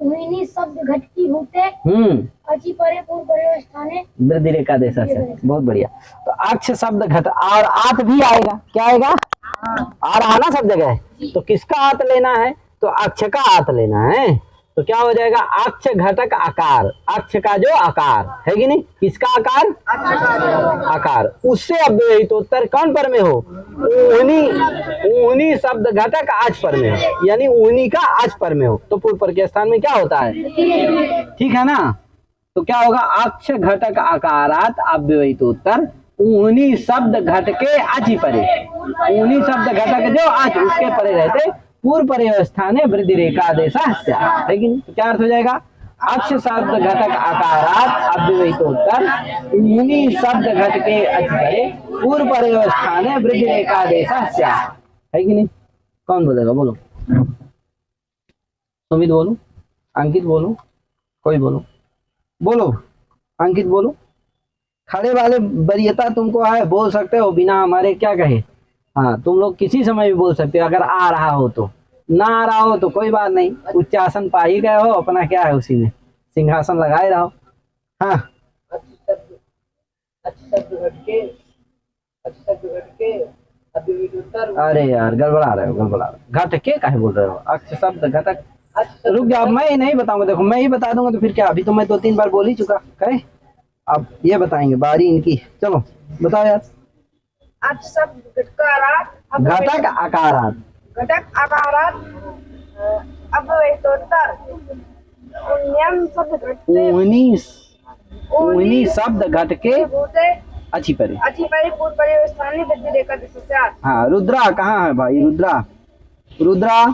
उहिनी शब्द घटकी होते अची परे पूर्व परे स्थाने वृद्धि रेखा देशा से। बहुत बढ़िया। तो अक्ष शब्द घट और आत भी आएगा, क्या आएगा? और आना सब जगह है, तो किसका आत लेना है? तो अक्ष का आत लेना है। तो क्या हो जाएगा? अक्ष घटक आकार, अक्ष का जो आकार है कि नहीं, किसका आकार? आकार, उससे अव्यवहितोत्तर कौन पर में हो? ऊनी शब्द घटक आज पर में हो, यानी ऊनी का आज पर में हो, तो पूर्व पर के स्थान में क्या होता है? ठीक है ना? तो क्या होगा? अक्ष घटक आकारात अव्यवहितोत्तर ऊनी शब्द घटके आची परे, ऊनी शब्द घटक जो आज उसके परे रहते पूर्व परे स्थाने वृद्धि रेखा आदेश है कि नहीं? क्या अर्थ हो जाएगा? अक्ष शब्द घटक आकारात अव्यवहितोत्तर ऊनी शब्द घटके अच परे पूर्व परे स्थाने वृद्धि रेखा आदेश है कि नहीं? कौन बोलेगा? बोलो, सुमित बोलो, अंकित बोलो, कोई बोलो, बोलो, अंकित बोलो। खड़े वाले वरीयता तुमको है, बोल सकते हो बिना हमारे क्या कहे। हाँ, तुम लोग किसी समय भी बोल सकते हो, अगर आ रहा हो तो, ना आ रहा हो तो कोई बात नहीं, उच्चासन पा ही गए हो, अपना क्या है उसी में सिंहासन लगाए रहो। हाँ, अरे यार गड़बड़ा रहे हो, गड़बड़ा रहे हो। घटके काहे बोल रहे हो? अक्ष शब्द घटक, रुक जाओ, मैं नहीं बताऊंगा, देखो मैं ही बता दूंगा तो फिर क्या, अभी तो मैं 2-3 बार बोल ही चुका, कहे अब ये बताएंगे, बारी इनकी। चलो बताओ यार। अक्ष शब्द घटकारात घटक आकारात, घटक आकारात अव्यवहितोत्तर उन्यम शब्द घटके ऊनी शब्द घटके अच्छी परे, अच्छी परे पूर्व परे स्थानीय वृद्धि रेखा दिशा। हाँ, रुद्रा कहाँ है भाई? रुद्रा, रुद्रा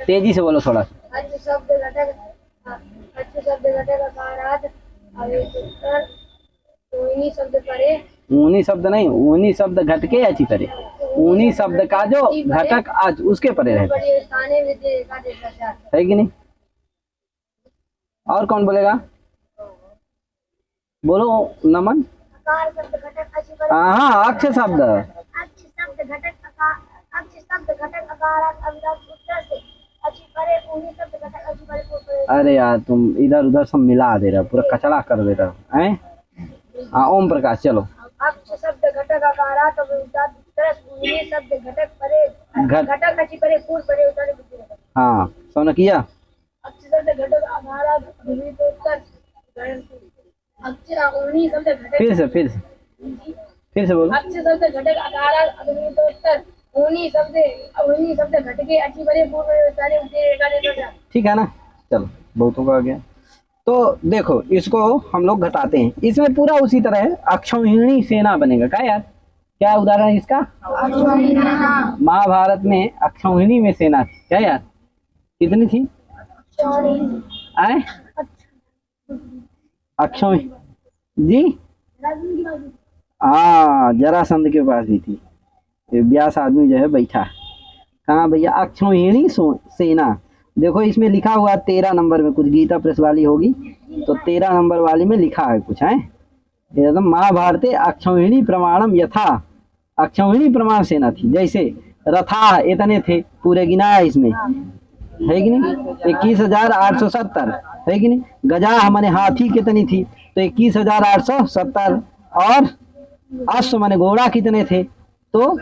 तेजी से बोलो थोड़ा। अच्छे शब्द घटक आकारात अव्यवहितोत्तर ऊनी शब्द परे, ऊनी शब्द नहीं, ऊनी शब्द घटके अच्छी परे, ऊनी शब्द का जो घटक आज उसके परे रहता है कि नहीं? और कौन बोलेगा? बोलो नमन। हाँ, अक्ष शब्द अरे यार तुम इधर उधर सब मिला दे रहे हो, पूरा कचड़ा कर दे रहे हो हैं? हाँ, ओम प्रकाश चलो। अक्ष शब्द घटक आकारात ऊनी शब्द घटक परे घटक अच्छी परे पूर्व परे स्थानीय वृद्धि रेखा। हाँ, सोना किया। अक्ष शब्द घटक आकारात अव्यवहितोत्तर अक्ष ऊनी शब्द घटक फिर से बोलो। अक्ष शब्द घटक आकारात अव्यवहितोत्तर ऊनी शब्द घटके अच्छी परे पूर्व परे स्थानीय वृद्धि रेखा दिशा। ठीक है ना? चलो बहुतों का आ गया। तो देखो इसको हम लोग घटाते हैं, इसमें पूरा उसी तरह है, अक्षौहिणी सेना बनेगा। क्या यार, क्या उदाहरण है इसका? महाभारत में अक्षौहिणी में सेना थी। क्या यार, कितनी थी? आए अक्षौहिणी जी, हाँ, जरासंध के पास भी थी। व्यास आदमी जो है बैठा है, कहाँ भैया? अक्षौहिणी सेना। देखो इसमें लिखा हुआ 13 नंबर में, कुछ गीता प्रेस वाली होगी तो 13 नंबर वाली में लिखा है कुछ है एकदम। महाभारते अक्षौहिणी प्रमाणम यथा, अक्षौहिणी प्रमाण सेना थी, जैसे रथा इतने थे पूरे गिनाया इसमें, है कि नहीं? 21,870 है कि नहीं? गजा हमारे हाथी कितनी थी? तो 21,870। और अश्व माने घोड़ा कितने थे? तो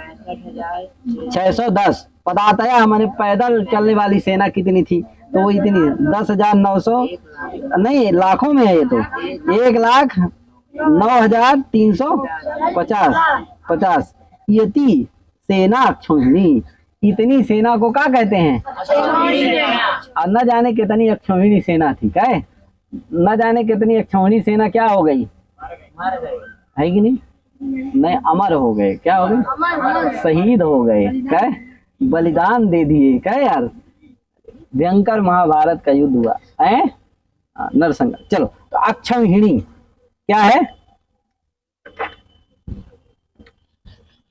610। पदातया हमारे पैदल चलने वाली सेना कितनी थी? तो वो इतनी 10,900 नहीं, लाखों में है ये तो, 1,09,350 यति सेना अक्षौहिणी। इतनी सेना को क्या कहते हैं? और न जाने कितनी अक्षौहिणी सेना थी, क्या है? न जाने कितनी अक्षौहिणी सेना क्या हो गई, है कि नहीं? नहीं, अमर हो गए। क्या हो गए? शहीद हो गए। क्या है? बलिदान दे दिए। क्या है यार? भयंकर महाभारत का युद्ध हुआ है, नरसंहार। चलो, तो अक्षौहिणी क्या है?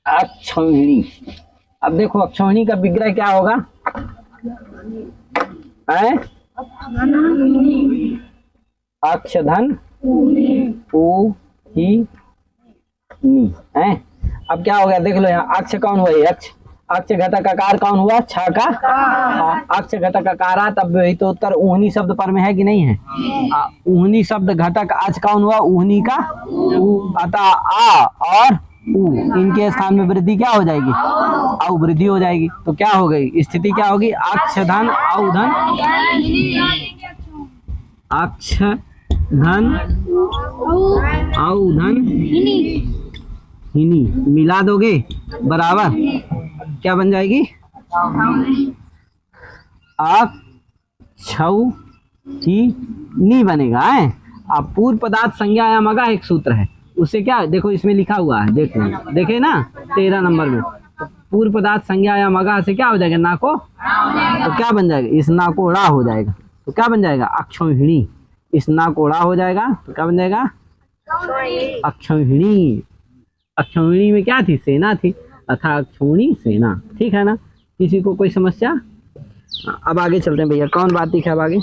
अक्षौहिणी। अब देखो अक्षौहिणी का विग्रह क्या होगा? है अक्षधन उ ही नी है। अब क्या हो गया देख लो, यहाँ अक्ष कौन हुआ? ये अक्ष। अक्ष घटक आकार कौन हुआ? छ का। अक्ष घटक आकार, तब वही तो उत्तर ऊहनी शब्द पर में है कि नहीं है? ऊहनी शब्द घटक आज कौन हुआ? ऊहनी का। अतः आ और ऊ, इनके स्थान में वृद्धि क्या हो जाएगी? औ वृद्धि हो जाएगी। तो क्या हो गई स्थिति? क्या होगी? अक्ष धन औधन, अक्ष धन औधन हिनी मिला दोगे बराबर क्या बन जाएगी? अक्षौहिणी बनेगा है। अब पूर्व पदार्थ संज्ञा या मगा एक सूत्र है, उससे क्या देखो इसमें लिखा हुआ है, देखो देखे ना 13 नंबर में। तो पूर्व पदार्थ संज्ञा या मगा से क्या हो जाएगा? नाको। तो क्या बन जाएगा? इस नाको ड़ा हो जाएगा। तो क्या बन जाएगा? अक्षौहिणी। इस नाको ड़ा हो जाएगा तो क्या बन जाएगा? अक्षौहिणी। अक्षौहिणी में क्या थी? सेना थी, अथा अक्षौहिणी सेना। ठीक है ना? किसी को कोई समस्या? अब आगे चलते हैं भैया। कौन बात दिखा? अब आगे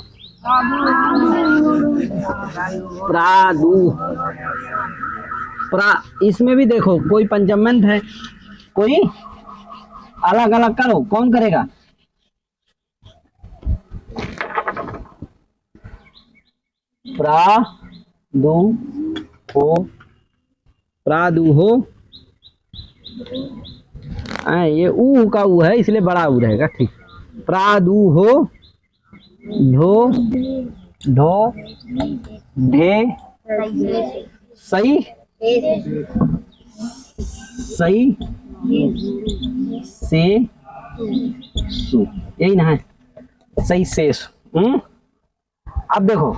इसमें भी देखो कोई पंचमंत है, कोई अलग अलग करो। कौन करेगा? प्रादुहो। ये ऊ का ऊ है इसलिए बड़ा ऊ रहेगा। ठीक। प्रादुहो ढो ढो ढे सही सही से सु, यही ना है? सही से सु। अब देखो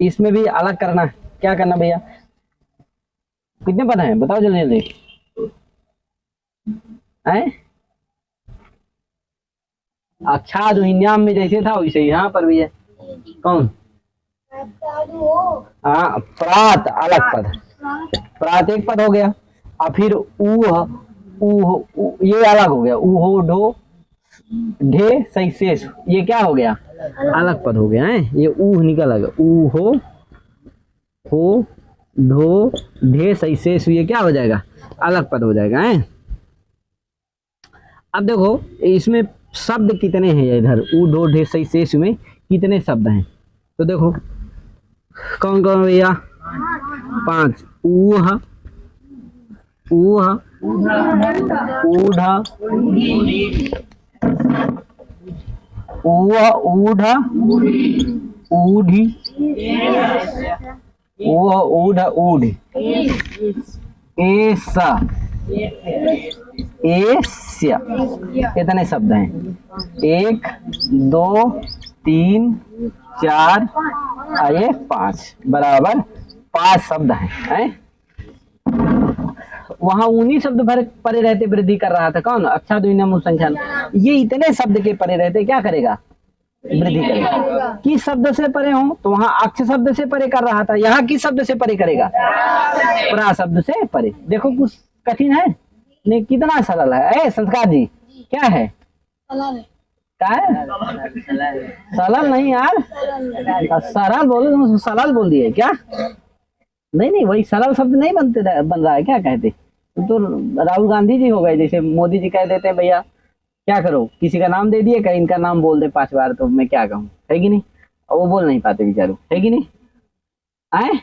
इसमें भी अलग करना। क्या करना भैया? कितने पद हैं बताओ जल्दी जल्दी। अक्षादुहिन्याम में जैसे था वैसे यहाँ पर भी है। कौन? हाँ, प्रात अलग पद। प्रात एक पद हो गया। और फिर ऊह ये अलग हो गया। ऊहो ढो ढे सही शेष, ये क्या हो गया? अलग पद हो गया है। ये ऊह निकल गया। ऊहो हो ढो ढे सही शेष, ये क्या हो जाएगा? अलग पद हो जाएगा है। अब देखो इसमें शब्द कितने हैं इधर? ऊ ढो ढे सही शेष में कितने शब्द हैं? तो देखो कौन कौन भैया? 5। ऊह ऊह ऊढ़ा ऊह ऊढ़ा ऊढ़ी ऊह ऊढ़ा ऊढ़ ऐसा एस्य। कितने शब्द हैं? 1 2 3 4 ये 5 बराबर 5 शब्द हैं। वहां उन्हीं शब्द भर परे रहते वृद्धि कर रहा था। कौन? अक्षादुहिन्याम संख्यान। ये इतने शब्द के परे रहते क्या करेगा? वृद्धि करेगा। किस शब्द से परे हो? तो वहां अक्ष शब्द से परे कर रहा था, यहाँ किस शब्द से परे करेगा? प्रा शब्द से परे। देखो कुछ कठिन है नहीं, कितना सरल है। संस्कार जी क्या है? क्या है? सरल नहीं यार, सरल बोलो। सरल बोल दिए क्या? नहीं वही सरल शब्द नहीं बन रहा है। क्या कहते? तो राहुल गांधी जी हो गए, जैसे मोदी जी कह देते हैं भैया क्या करो, किसी का नाम दे दिए, कहीं इनका नाम बोल दे 5 बार तो मैं क्या कहूँ, है कि नहीं। और वो बोल नहीं पाते बेचारू, है कि नहीं। आए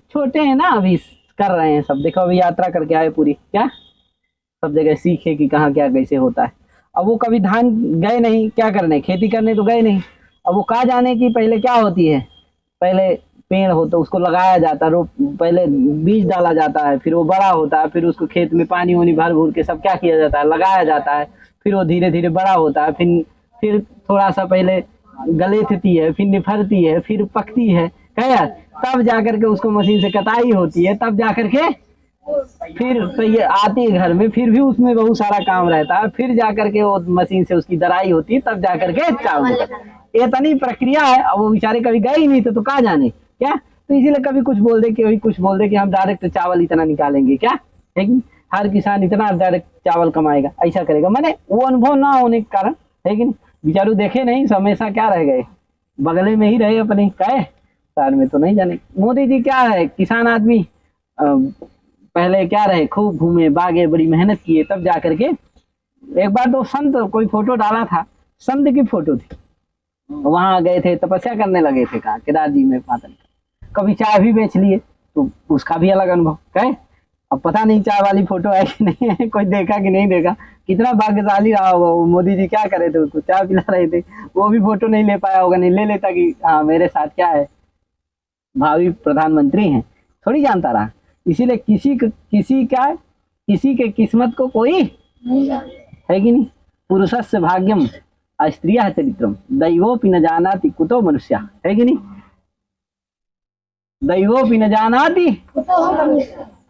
छोटे हैं ना, अभी कर रहे हैं सब। देखो अभी यात्रा करके आए पूरी, क्या सब जगह सीखे कि कहाँ क्या कैसे होता है। अब वो कभी धान गए नहीं, क्या करने, खेती करने तो गए नहीं। अब वो कहाँ जाने की पहले क्या होती है, पहले पेड़ हो तो उसको लगाया जाता है, पहले बीज डाला जाता है, फिर वो बड़ा होता है, फिर उसको खेत में पानी वानी भर भूर के सब क्या किया जाता है, लगाया जाता है। फिर वो धीरे धीरे बड़ा होता है, फिर थोड़ा सा पहले गलेथती है, फिर निफरती है, फिर पकती है, क्या यार, तब जाकर के उसको मशीन से कटाई होती है, तब जाकर के फिर तो ये आती है घर में, फिर भी उसमें बहुत सारा काम रहता है, फिर जाकर के वो मशीन से उसकी दराई होती है, तब जाकर के चावल निकलता है। ये इतनी प्रक्रिया है। अब वो बेचारे कभी गए ही नहीं तो कहाँ जाने, क्या। तो इसीलिए कभी कुछ बोल दे, कभी कुछ बोल दे कि हम डायरेक्ट चावल इतना निकालेंगे, क्या है कि हर किसान इतना डायरेक्ट चावल कमाएगा, ऐसा करेगा, मैंने वो अनुभव ना होने के कारण, है कि नहीं। बेचारू देखे नहीं, हमेशा क्या रह गए, बगले में ही रहे अपने, कहे शहर में तो नहीं जाने। मोदी जी क्या है, किसान आदमी, पहले क्या रहे, खूब घूमे भागे, बड़ी मेहनत किए, तब जाकर के एक बार तो संत कोई फोटो डाला था, संत की फोटो थी, वहां गए थे, तपस्या करने लगे थे, कहा केदार जी में माता। कभी चाय भी बेच लिए तो उसका भी अलग अनुभव, कहे अब पता नहीं चाय वाली फोटो है कि नहीं है, कोई देखा कि नहीं देखा, कितना भाग्यशाली रहा होगा वो। मोदी जी क्या करे थे, उसको चाय पिला रहे थे, वो भी फोटो नहीं ले पाया होगा, नहीं ले लेता कि हाँ मेरे साथ क्या है, भावी प्रधानमंत्री हैं, थोड़ी जानता रहा। इसीलिए किसी के किस्मत को कोई है कि नहीं। पुरुषस्य भाग्यम स्त्रियः चरित्रम दैवोपि न जानाति कुतो मनुष्य, है कि नहीं। दैवोपि न जानाति,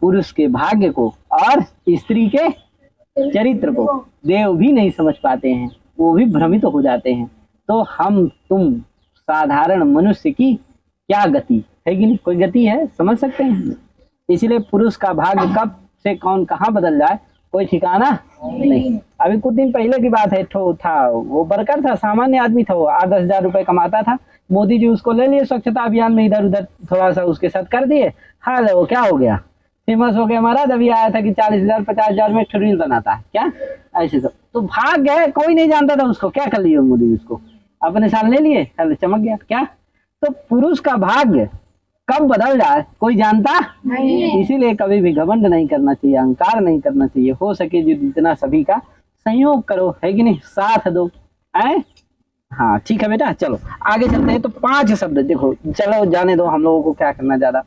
पुरुष के भाग्य को और स्त्री के चरित्र को देव भी नहीं समझ पाते हैं, वो भी भ्रमित हो जाते हैं। तो हम तुम साधारण मनुष्य की क्या गति, है कि नहीं, कोई गति है, समझ सकते हैं। इसीलिए पुरुष का भाग्य कब से कौन कहाँ बदल जाए कोई ठिकाना नहीं। अभी कुछ दिन पहले की बात है, था वो वर्कर था, सामान्य आदमी था, वो 8-10 हजार रुपए कमाता था। मोदी जी उसको ले लिए, स्वच्छता अभियान में इधर उधर थोड़ा सा उसके साथ कर दिए, हाल है वो क्या हो गया, फेमस हो गया। महाराज अभी आया था कि 40,000 50,000 में रील बनाता है, क्या ऐसे सब तो भाग्य है, कोई नहीं जानता था उसको, क्या कर लिए मोदी जी उसको, अपने साल ले लिए, चमक गया, क्या। तो पुरुष का भाग्य कब बदल जाए कोई जानता नहीं। इसीलिए कभी भी घमंड नहीं करना चाहिए, अहंकार नहीं करना चाहिए, हो सके जितना सभी का संयोग करो, है कि नहीं, साथ दो, है। हाँ ठीक है बेटा, चलो आगे चलते हैं। तो 5 शब्द देखो, चलो जाने दो, हम लोगों को क्या करना, ज्यादा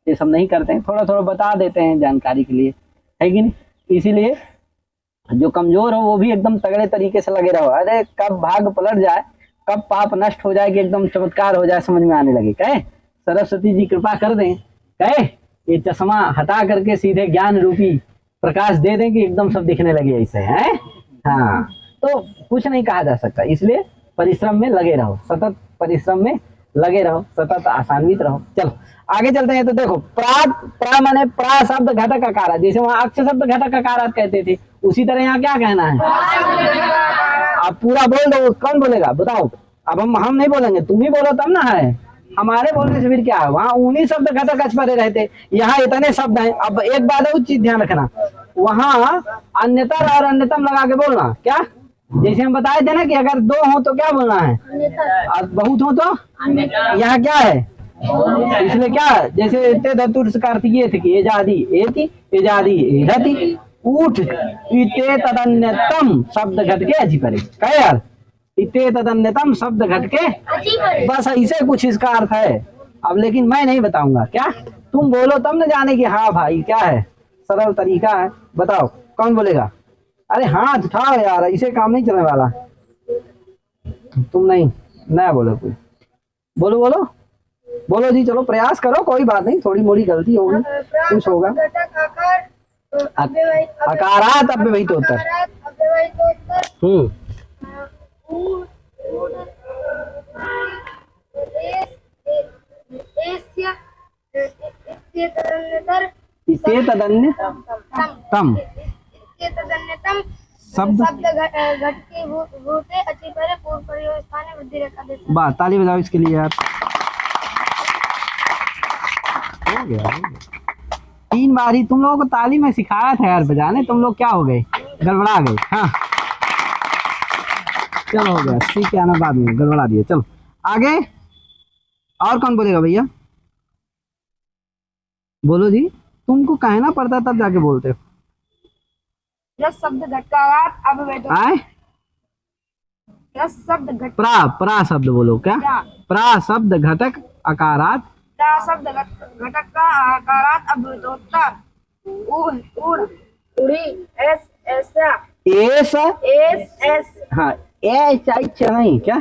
ये सब नहीं करते हैं, थोड़ा थोड़ा बता देते हैं जानकारी के लिए, है कि नहीं। इसीलिए जो कमजोर हो वो भी एकदम तगड़े तरीके से लगे रहो। अरे कब भाग पलट जाए, कब पाप नष्ट हो जाए कि एकदम चमत्कार हो जाए, समझ में आने लगे, कहे सरस्वती जी कृपा कर दें, कहे ये चश्मा हटा करके सीधे ज्ञान रूपी प्रकाश दे दें कि एकदम सब दिखने लगे ऐसे, है। हाँ तो कुछ नहीं कहा जा सकता, इसलिए परिश्रम में लगे रहो, सतत परिश्रम में लगे रहो, सतत आसान्वित रहो। चलो आगे चलते हैं। तो देखो प्रा माने प्रा शब्द घटक आकार, जैसे वहाँ अक्ष शब्द घटक आकार कहते थे, उसी तरह यहाँ क्या कहना है, आप पूरा बोल दो, कौन बोलेगा बताओ। अब हम नहीं बोलेंगे, तुम ही बोलो तब ना है, हमारे बोलने से फिर क्या है। वहाँ 19 शब्द घटक अक्ष परे रहते, यहाँ इतने शब्द हैं। अब एक बात है, उस चीज ध्यान रखना, वहाँ अन्यतर और अन्यतम लगा के बोलना, क्या जैसे हम बताए थे ना कि अगर 2 हो तो क्या बोलना है, और बहुत हो तो यहाँ क्या है, इसलिए क्या जैसे ते धतुर्स का अर्थ ये थे कि एजादी एति एजादी एधति उठ इते तदन्यतम शब्द घट के अजी परे, क्या यार, इते तदन्यतम शब्द घट के, बस ऐसे कुछ इसका अर्थ है। अब लेकिन मैं नहीं बताऊंगा, क्या तुम बोलो तब न जाने कि हाँ भाई क्या है, सरल तरीका है, बताओ कौन बोलेगा। अरे हाथ उठाओ यार, इसे काम नहीं चलने वाला, तुम नहीं नया बोलो, कोई बोलो बोलो बोलो जी, चलो प्रयास करो, कोई बात नहीं, थोड़ी मोड़ी गलती होगी, कुछ होगा। अकारात अव्यवहित उत्तर, इसे तदन्यतम शब्द घट के भूते अच्छी परे पूर्व प्रयोग स्थान वृद्धि रेखा दे। वाह, ताली बजाओ इसके लिए यार, हो गया 3 बार ही तुम लोगों को ताली में सिखाया था यार बजाने, तुम लोग क्या हो गए, गड़बड़ा गए। हाँ चलो हो गया, सी के आना बाद में, गड़बड़ा दिए। चलो आगे, और कौन बोलेगा भैया? बोलो जी, तुमको कहना पड़ता तब जाके बोलते हो। रस शब्द घट का आकार अव्यक्त आए रस शब्द घट प्रा शब्द बोलो। क्या? प्रा शब्द घटक अकारात, का शब्द घटक का आकारात अव्यक्तोत्तर उड़ी एस ऐसा एस एस हाँ एच एच नहीं, क्या?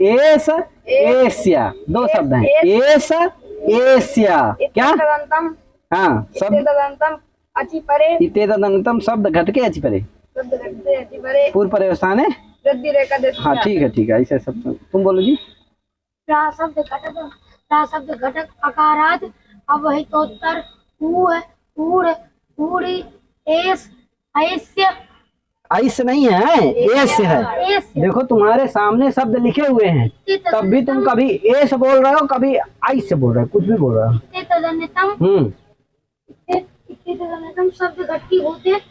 एस एशिया, दो शब्द हैं। एस एशिया क्या? तदंतम हाँ शब्द तदंतम अचि परे इते तदंतम शब्द घटके अच परे, शब्द घटते अचि परे पूर्व पर्यवस्थान है। वृद्धि रेखा देश हाँ ठीक है, ऐसे सब तुम बोलो जी। प्रा शब्द घटक अकारात अवहितोत्तर उड़ उड़ी एस ऐस्य ऐसे नहीं है, एस है। एस देखो तुम्हारे सामने शब्द लिखे हुए हैं, तब भी तुम कभी एस बोल रहे हो, कभी आई से बोल रहे हो, कुछ भी बोल रहे हो। तदन्यतम तदन्यतम शब्द घटकी होते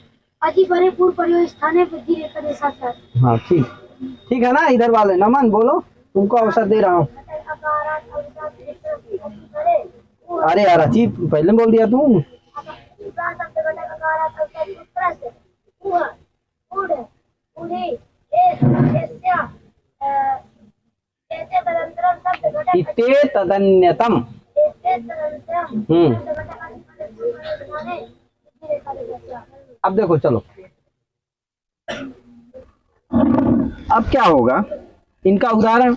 अति परे पूर्व पर्यो स्थाने वृद्धि रेखा के साथ। हाँ ठीक है ना। इधर वाले नमन बोलो, तुमको अवसर दे रहा हूँ। अरे यार अची पहले बोल दिया तुम। इते तदन्यतम। अब देखो चलो, अब क्या होगा इनका उदाहरण।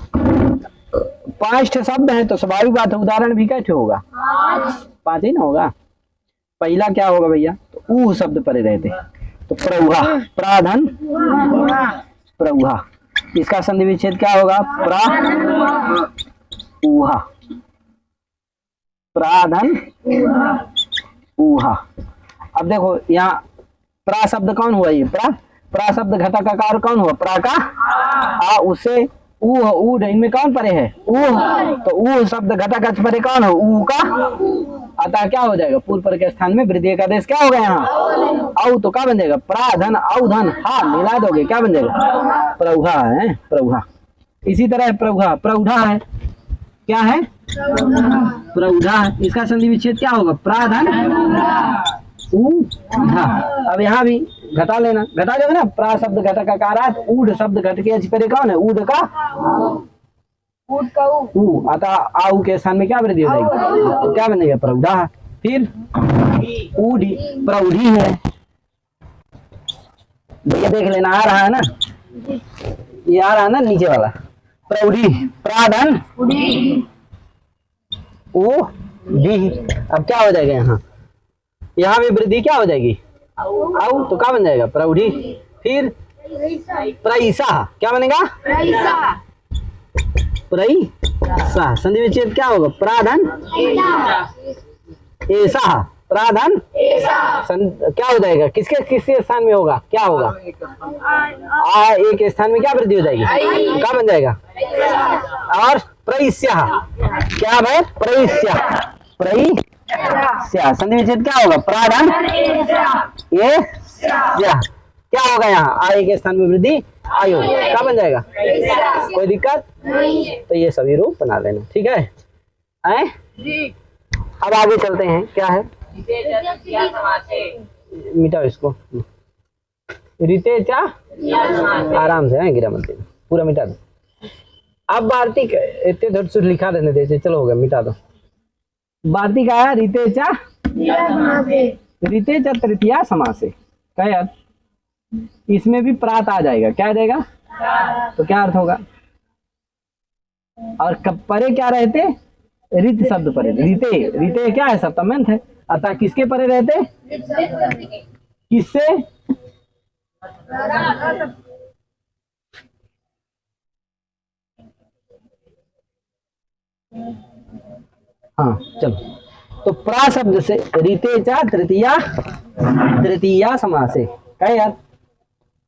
5 शब्द हैं तो स्वाभाविक बात है उदाहरण भी कैसे होगा? 5 ही ना होगा। पहला क्या होगा भैया? तो ऊ शब्द परे रहते, तो प्रौहा, प्राधन प्रौहा। इसका संधि विच्छेद क्या होगा? प्रा ऊहा, प्राधन ऊहा। अब देखो यहाँ प्रा शब्द कौन हुआ? ये प्रा शब्द घटक आकार कौन हुआ? प्रा का आ, उसे ऊ इनमें कौन परे है? ऊ। तो ऊ शब्द घटक अच परे कौन हो? ऊ का। अतः क्या हो जाएगा? पूर्व पर के स्थान में वृद्धि का देश क्या हो गया यहाँ? औ तो क्या बन जाएगा? प्राधन औधन हा मिला दोगे, क्या बन जाएगा? प्रौहा है, प्रौहा। इसी तरह प्रौहा, प्रौढ़ा है। क्या है? प्रौढ़ा। इसका संधि विच्छेद क्या होगा? प्राधन ऊढ़ा। अब यहाँ भी घटा लेना, घटा दोगे ना। प्रा शब्द घटक आकारात ऊढ़ शब्द घटके अच परे कौन है? ऊढ़ का ऊ। अतः आऊ के स्थान में क्या वृद्धि हो जाएगी? तो क्या बनेगा? प्रौढ़ा। फिर ऊढ़ी, प्रौढ़ी है भैया, देख लेना आ रहा है ना, ये आ रहा है ना नीचे वाला। प्रौढ़ी, प्राधन ओ डी। अब क्या हो जाएगा यहाँ? यहाँ भी वृद्धि क्या हो जाएगी? आउ तो क्या बन जाएगा? प्रौढ़ी। फिर प्रईसा, क्या बनेगा? प्रईसा। संधि विच्छेद क्या होगा? प्राधन ऐसा, प्राधन क्या हो जाएगा? किसके स्थान में होगा? क्या होगा? आ एक स्थान में क्या वृद्धि हो जाएगी? क्या बन जाएगा? और प्रईस्या, क्या भाई? प्रईस्या। संधि विच्छेद क्या होगा? प्राधन ये क्या होगा? यहाँ आ के स्थान में वृद्धि आयु, क्या बन जाएगा? कोई दिक्कत? तो ये सभी रूप बना लेना, ठीक है? अब आगे चलते हैं। क्या है? मिटाओ इसको। रिते चा आराम से है, गिरा मत देना, पूरा मिटा दो। अब वार्तिक इतने थोड़ी सी लिखा रहने दे, चलो हो गया, मिटा दो। वार्तिक आया रिते चा तृतीया समासे। क्या यार? इसमें भी प्रात आ जाएगा, क्या आ जाएगा? तो क्या अर्थ होगा? और परे क्या रहते? रित शब्द परे। रिते क्या है? सप्तम्यंत है। अतः किसके परे रहते? किससे? हाँ चलो, तो प्रा शब्द से रिते चा तृतीया समासे। क्या यार?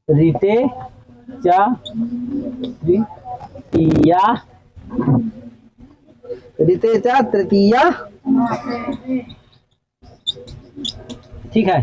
रिते चा तृतीया, ठीक है।